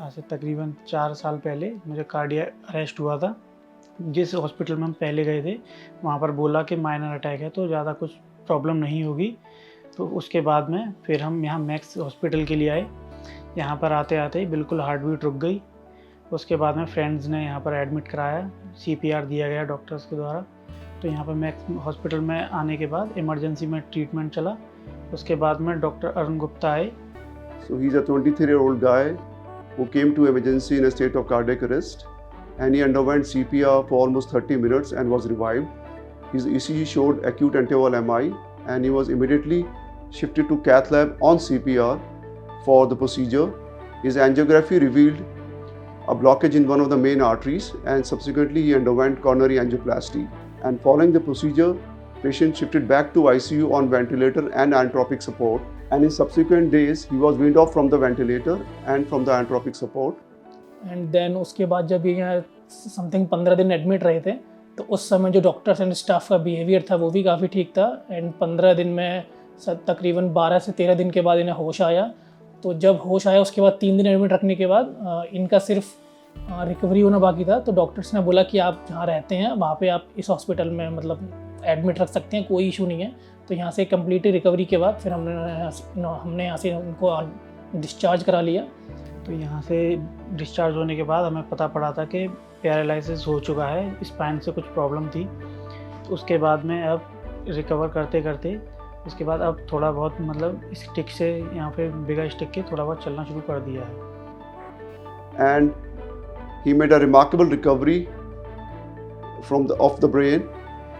आज से तकरीबन 4 साल पहले मुझे कार्डियक अरेस्ट हुआ था। जिस हॉस्पिटल में हम पहले गए थे वहाँ पर बोला कि माइनर अटैक है तो ज़्यादा कुछ प्रॉब्लम नहीं होगी। तो उसके बाद में फिर हम यहाँ मैक्स हॉस्पिटल के लिए आए। यहाँ पर आते आते ही बिल्कुल हार्ट बीट रुक गई। उसके बाद में फ्रेंड्स ने यहाँ पर एडमिट कराया, CPR दिया गया डॉक्टर्स के द्वारा। तो यहाँ पर मैक्स हॉस्पिटल में आने के बाद इमरजेंसी में ट्रीटमेंट चला। उसके बाद में डॉक्टर अरुण गुप्ता आए। So he's a 23-year-old guy who came to emergency in a state of cardiac arrest, and he underwent CPR for almost 30 minutes and was revived. His ECG showed acute antival MI, and he was immediately shifted to cath lab on CPR for the procedure. His angiography revealed a blockage in one of the main arteries, and subsequently he underwent coronary angioplasty. And following the procedure, patient shifted back to ICU on ventilator and inotropic support. And in subsequent days, he was weaned off from the ventilator and from the inotropic support. And then उसके बाद जब ये यहाँ something 15 दिन admit रहे थे तो उस समय जो डॉक्टर्स एंड स्टाफ का बिहेवियर था वो भी काफ़ी ठीक था। एंड 15 दिन में तकरीबन 12 से 13 दिन के बाद इन्हें होश आया। तो जब होश आया उसके बाद 3 दिन एडमिट रखने के बाद इनका सिर्फ रिकवरी होना बाकी था। तो डॉक्टर्स ने बोला कि आप जहाँ रहते हैं वहाँ पे आप इस हॉस्पिटल में मतलब एडमिट रख सकते हैं, कोई इशू नहीं है। तो यहाँ से कम्प्लीटली रिकवरी के बाद फिर हमने यहाँ से उनको डिस्चार्ज करा लिया। तो यहाँ से डिस्चार्ज होने के बाद हमें पता पड़ा था कि पैरालिसिस हो चुका है, स्पाइन से कुछ प्रॉब्लम थी। तो उसके बाद में अब रिकवर करते करते उसके बाद अब थोड़ा बहुत मतलब स्टिक से यहाँ पे बिगा स्टिक के थोड़ा बहुत चलना शुरू कर दिया है। And he made a remarkable recovery of the brain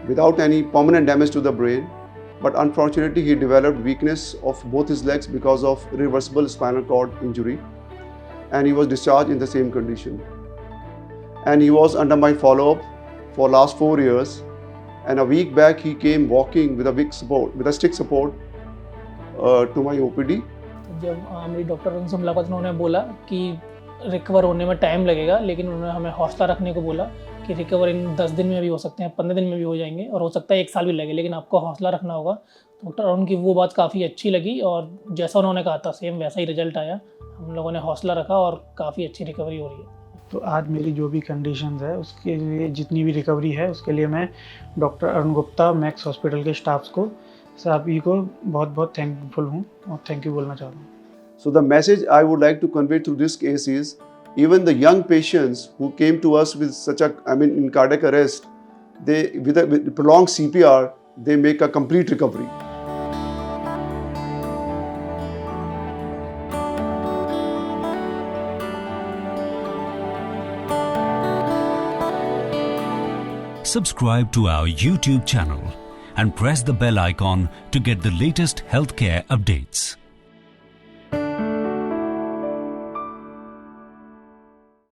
without any permanent damage to the brain. But unfortunately, he developed weakness of both his legs because of irreversible spinal cord injury, and he was discharged in the same condition. And he was under my follow-up for last 4 years. And a week back, he came walking with a stick support to my OPD. जब मेरी doctor से मुलाकात उन्होंने बोला कि recover होने में time लगेगा, लेकिन उन्होंने हमें हौसला रखने को बोला कि रिकवर इन 10 दिन में भी हो सकते हैं, 15 दिन में भी हो जाएंगे और हो सकता है 1 साल भी लगे, लेकिन आपको हौसला रखना होगा। डॉक्टर अरुण की वो बात काफ़ी अच्छी लगी और जैसा उन्होंने कहा था सेम वैसा ही रिजल्ट आया। हम लोगों ने हौसला रखा और काफ़ी अच्छी रिकवरी हो रही है। तो आज मेरी जो भी कंडीशंस है उसके लिए जितनी भी रिकवरी है उसके लिए मैं doctor Arun Gupta max hospital के स्टाफ्स को सभी को बहुत बहुत थैंकफुल हूँ और थैंक यू बोलना चाहता हूँ। So the message I would like to convey through this case is, even the young patients who came to us with in cardiac arrest, with prolonged CPR, they make a complete recovery. Subscribe to our YouTube channel and press the bell icon to get the latest healthcare updates.